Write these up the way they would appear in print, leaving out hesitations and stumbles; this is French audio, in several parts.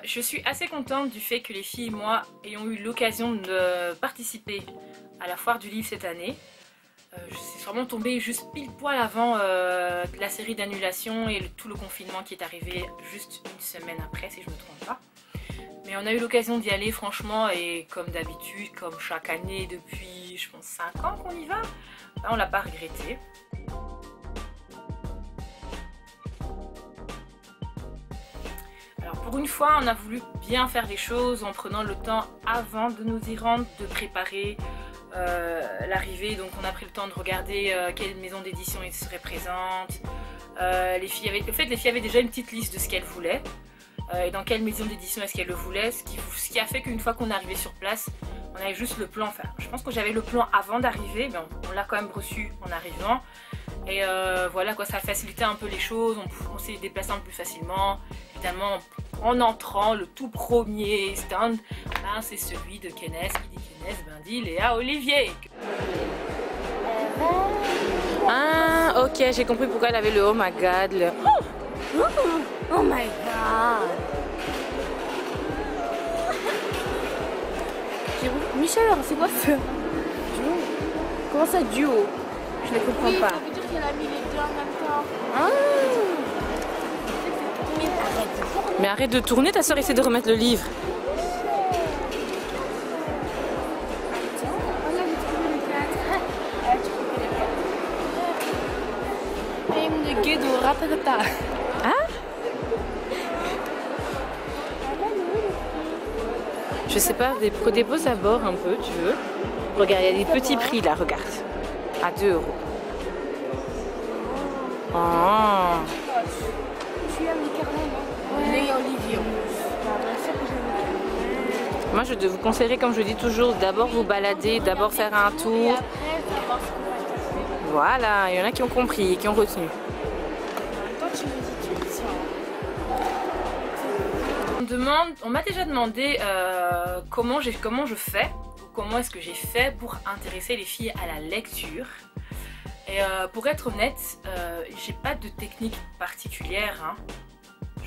Je suis assez contente du fait que les filles et moi ayons eu l'occasion de participer à la foire du livre cette année. C'est vraiment tombé juste pile poil avant la série d'annulation et tout le confinement qui est arrivé juste une semaine après, si je ne me trompe pas. Mais on a eu l'occasion d'y aller franchement, et comme d'habitude, comme chaque année depuis je pense 5 ans qu'on y va, on l'a pas regretté. Alors pour une fois, on a voulu bien faire les choses en prenant le temps avant de nous y rendre, de préparer l'arrivée. Donc on a pris le temps de regarder quelle maison d'édition serait présente. Les filles avaient déjà une petite liste de ce qu'elles voulaient. Et dans quelle maison d'édition est-ce qu'elle le voulait, ce qui a fait qu'une fois qu'on est arrivé sur place, on avait juste le plan. Enfin, je pense que j'avais le plan avant d'arriver, mais on l'a quand même reçu en arrivant. Et voilà quoi, ça a facilité un peu les choses, on s'est déplacé un peu plus facilement. Évidemment, en entrant, le tout premier stand, ben, c'est celui de Kenneth. Qui dit Kenneth, ben dit Léa Olivier. Ah, ok, j'ai compris pourquoi elle avait le oh my god. Le... Oh my god. Michel, c'est quoi ce duo? Comment ça duo? Je ne comprends pas. Ça veut dire qu'elle a mis les deux en même temps. Ah. Mais arrête de tourner, ta soeur essaie de remettre le livre. Hein? Je sais pas, des beaux abords un peu, tu veux? Regarde, il y a des petits prix là, regarde. À 2 €. Oh. Tu aimes les carnets, non? Léa Olivier. Moi, je vous conseillerais, comme je dis toujours, d'abord vous balader, d'abord faire un tour. Voilà, il y en a qui ont compris et qui ont retenu. On m'a déjà demandé comment je fais, ou comment est-ce que j'ai fait pour intéresser les filles à la lecture. Et pour être honnête, j'ai pas de technique particulière, hein.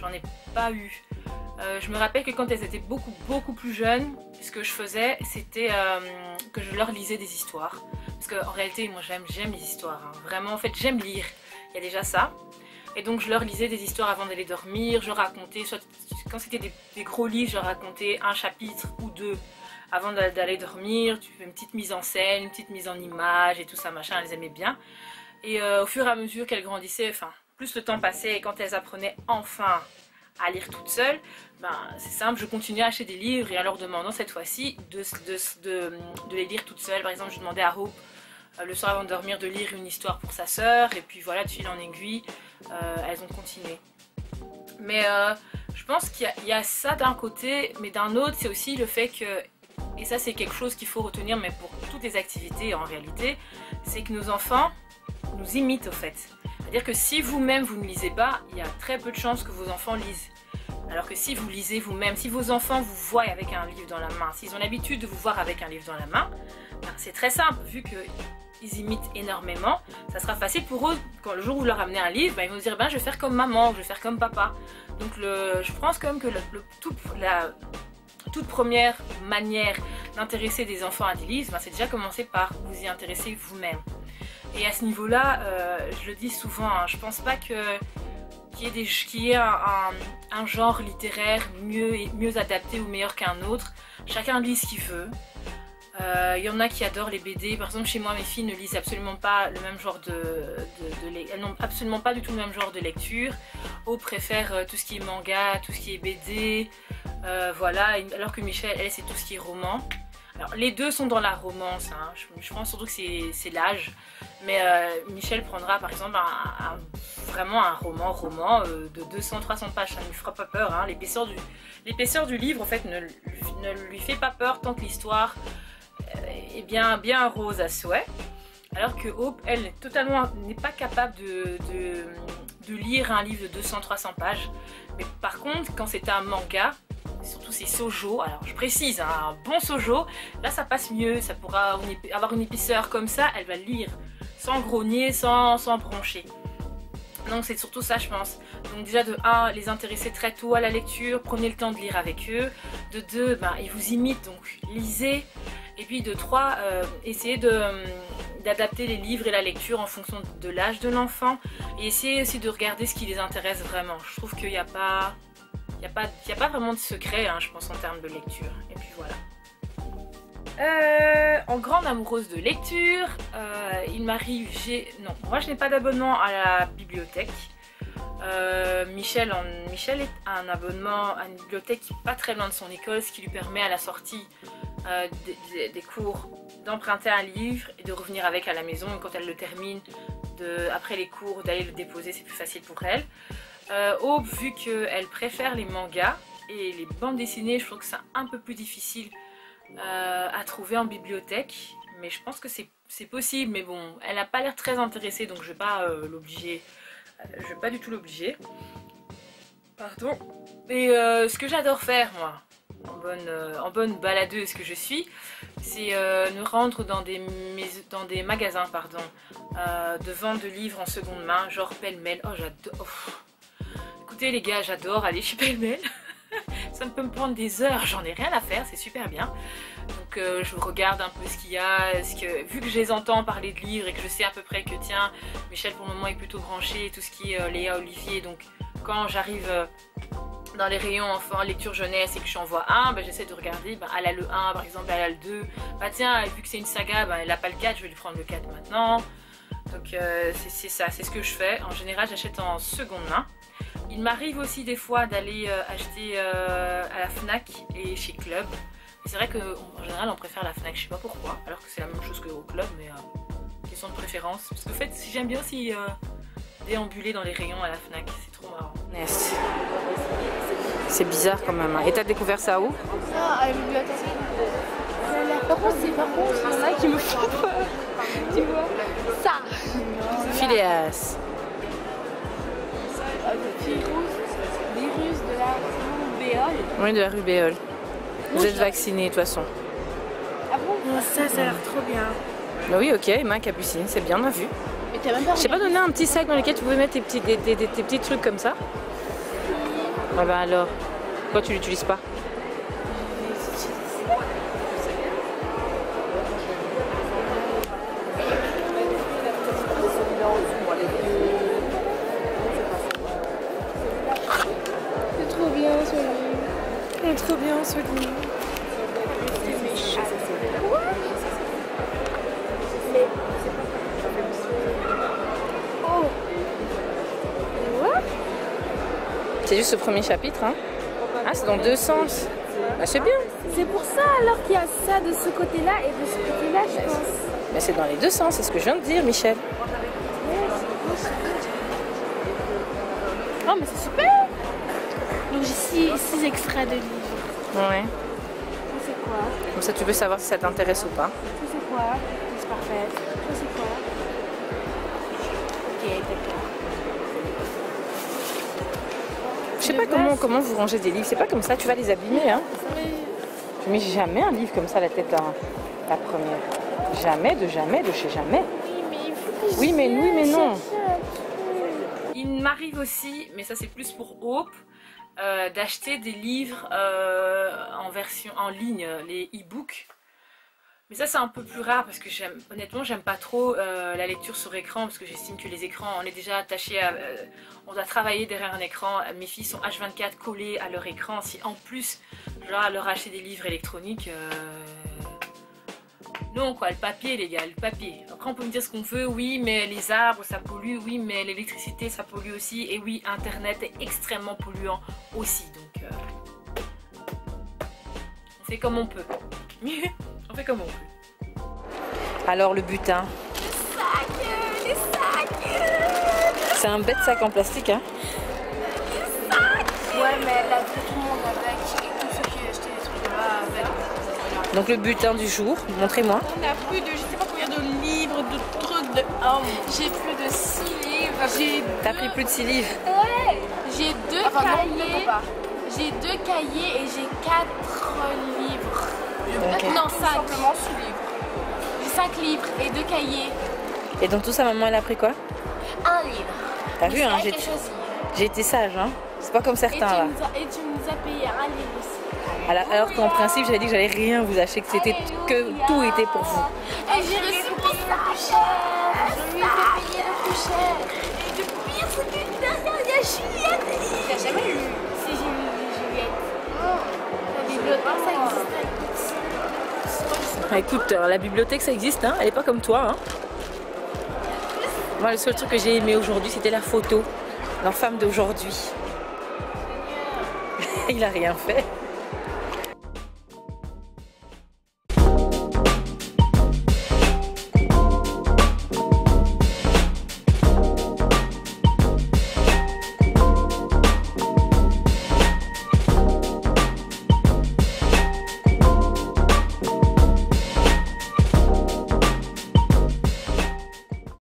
J'en ai pas eu. Je me rappelle que quand elles étaient beaucoup plus jeunes, ce que je faisais, c'était que je leur lisais des histoires. Parce qu'en réalité, moi j'aime les histoires, hein. Vraiment, en fait, j'aime lire. Il y a déjà ça. Et donc je leur lisais des histoires avant d'aller dormir, je racontais, soit quand c'était des gros livres, je racontais un chapitre ou deux avant d'aller dormir. Tu fais une petite mise en scène, une petite mise en image et tout ça, machin, elles aimaient bien. Et au fur et à mesure qu'elles grandissaient, enfin, plus le temps passait et quand elles apprenaient enfin à lire toutes seules, ben, c'est simple, je continuais à acheter des livres et en leur demandant cette fois-ci de les lire toutes seules. Par exemple, je demandais à Hope, le soir avant de dormir, de lire une histoire pour sa sœur, et puis voilà, de fil en aiguille, elles ont continué. Mais je pense qu'il y a ça d'un côté, mais d'un autre, c'est aussi le fait que, et ça c'est quelque chose qu'il faut retenir, mais pour toutes les activités en réalité, c'est que nos enfants nous imitent au fait. C'est-à-dire que si vous-même vous ne lisez pas, il y a très peu de chances que vos enfants lisent. Alors que si vous lisez vous-même, si vos enfants vous voient avec un livre dans la main, s'ils ont l'habitude de vous voir avec un livre dans la main, ben c'est très simple, vu qu'ils imitent énormément, ça sera facile pour eux, quand le jour où vous leur amenez un livre, ben ils vont se dire, ben, je vais faire comme maman, je vais faire comme papa. Donc je pense quand même que la toute première manière d'intéresser des enfants à des livres, ben, c'est déjà commencer par vous y intéresser vous-même. Et à ce niveau-là, je le dis souvent, hein, je pense pas qu'il y ait un genre littéraire mieux adapté ou meilleur qu'un autre. Chacun lit ce qu'il veut. Il y en a qui adorent les BD. Par exemple, chez moi, mes filles ne lisent absolument pas le même genre elles n'ont absolument pas du tout le même genre de lecture. Aude préfère tout ce qui est manga, tout ce qui est BD. Voilà. Alors que Michel, elle, c'est tout ce qui est roman. Alors, les deux sont dans la romance, hein. Je pense surtout que c'est l'âge. Mais Michel prendra par exemple vraiment un roman de 200-300 pages, ça ne lui fera pas peur, hein. L'épaisseur du livre en fait ne lui fait pas peur tant que l'histoire est bien rose à souhait. Alors que Hope, elle, n'est pas capable de lire un livre de 200-300 pages. Mais par contre, quand c'est un manga, surtout ces shoujo, alors je précise, hein, un bon shoujo, là ça passe mieux, ça pourra avoir une épaisseur comme ça, elle va lire sans grogner, sans broncher. Donc c'est surtout ça je pense. Donc déjà de 1, les intéresser très tôt à la lecture, prenez le temps de lire avec eux. De 2, ils vous imitent, donc lisez. Et puis de 3, essayez d'adapter les livres et la lecture en fonction de l'âge de l'enfant. Et essayez aussi de regarder ce qui les intéresse vraiment. Je trouve qu'il n'y a pas... Il n'y a pas vraiment de secret, hein, je pense, en termes de lecture. Et puis voilà. En grande amoureuse de lecture, il m'arrive, non, moi je n'ai pas d'abonnement à la bibliothèque. Michel a un abonnement à une bibliothèque pas très loin de son école, ce qui lui permet à la sortie des cours d'emprunter un livre et de revenir avec à la maison. Et quand elle le termine, après les cours, d'aller le déposer, c'est plus facile pour elle. Aube, vu qu'elle préfère les mangas et les bandes dessinées, je trouve que c'est un peu plus difficile à trouver en bibliothèque, mais je pense que c'est possible. Mais bon, elle n'a pas l'air très intéressée, donc je vais pas l'obliger, je vais pas du tout l'obliger. Pardon. Et ce que j'adore faire moi, en bonne baladeuse que je suis, c'est me rendre dans des magasins de vente de livres en seconde main, genre pêle-mêle. Oh j'adore. Écoutez les gars, j'adore aller chez pêle-mêle. Ça peut me prendre des heures, j'en ai rien à faire, c'est super bien. Donc je regarde un peu ce qu'il y a, vu que je les entends parler de livres et que je sais à peu près que tiens, Michel pour le moment est plutôt branché et tout ce qui est Léa Olivier, donc quand j'arrive dans les rayons enfants, lecture jeunesse et que j'en vois un, j'essaie de regarder, elle a le 1 par exemple, elle a le 2, tiens, vu que c'est une saga, elle n'a pas le 4, je vais lui prendre le 4 maintenant. Donc c'est ça, c'est ce que je fais. En général j'achète en seconde main. Il m'arrive aussi des fois d'aller acheter à la Fnac et chez Club. C'est vrai qu'en général on préfère la Fnac, je sais pas pourquoi, alors que c'est la même chose qu'au Club, mais question de préférence. Parce qu'en fait j'aime bien aussi déambuler dans les rayons à la Fnac, c'est trop marrant. Nest. C'est bizarre quand même. Et t'as découvert ça où? Ça, à la bibliothèque. Par contre, c'est ça qui me fait peur. Tu vois? Ça. Phileas. Virus de la rubéole. Oui, de la rubéole. Vous êtes vaccinés de toute façon. Ah bon? Ça a l'air trop bien. Bah oui, ok, main capucine, c'est bien, on a vu. Mais t'as même pas. Je t'ai pas donné un petit sac dans lequel tu pouvais mettre tes petits trucs comme ça? Ah bah alors, pourquoi tu l'utilises pas? C'est trop bien ce livre. C'est trop bien ce livre. Oh. C'est juste le premier chapitre, hein? Ah, c'est dans 2 sens. Bah, c'est bien. C'est pour ça alors qu'il y a ça de ce côté-là et de ce côté-là, je pense. Mais c'est dans les 2 sens, c'est ce que je viens de dire, Michel. Oh, mais c'est super! Donc j'ai 6 extraits de livres. Ouais. Ça c'est quoi? Comme ça, tu peux savoir si ça t'intéresse ou pas. Ça c'est quoi? C'est parfait. Ça c'est quoi? Ok, d'accord. Je sais pas comment vous rangez des livres. C'est pas comme ça, tu vas les abîmer, hein. Je mets jamais un livre comme ça, la tête la première. Jamais, de chez jamais. Oui, mais il faut que Oui, mais non. Il m'arrive aussi, mais ça c'est plus pour Hope, d'acheter des livres en version en ligne, les e-books. Mais ça c'est un peu plus rare parce que honnêtement j'aime pas trop la lecture sur écran, parce que j'estime que les écrans, on est déjà attaché à... on doit travailler derrière un écran. Mes filles sont H24 collées à leur écran. Si en plus je dois leur acheter des livres électroniques... Non quoi, le papier les gars, le papier. Après on peut me dire ce qu'on veut, oui mais les arbres ça pollue, oui mais l'électricité ça pollue aussi, et oui internet est extrêmement polluant aussi, donc on fait comme on peut. On fait comme on peut. Alors le butin. Les sacs. C'est un bête sac en plastique, hein. Ouais, mais là tout le monde avec et tous ceux qui achetaient des trucs là avec. Donc le butin du jour, montrez-moi. On a plus de, je sais pas combien de livres, de trucs, de... Oh, j'ai plus de 6 livres. T'as pris plus de 6 livres? Ouais. J'ai 2 cahiers. J'ai 2 cahiers et j'ai 4 livres. Okay. Non, 5. Simplement 6 livres. J'ai 5 livres et 2 cahiers. Et dans tout ça, maman, elle a pris quoi? 1 livre. T'as vu, hein, j'ai été sage, hein. C'est pas comme certains là. Et tu nous as payé un livre aussi. Alors qu'en principe, j'avais dit que j'allais rien vous acheter, que c'était que tout était pour vous. Et j'ai reçu pour ça cher. Je lui ai fait payer le plus cher. Et le pire, c'est que derrière, il y a Juliette. T'as jamais lu? Si, j'ai lu Juliette. La bibliothèque, ça existe. Écoute, la bibliothèque ça existe, hein. Elle est pas comme toi, hein. Moi, le seul truc que j'ai aimé aujourd'hui, c'était la photo. L'enfant d'aujourd'hui. Il a rien fait.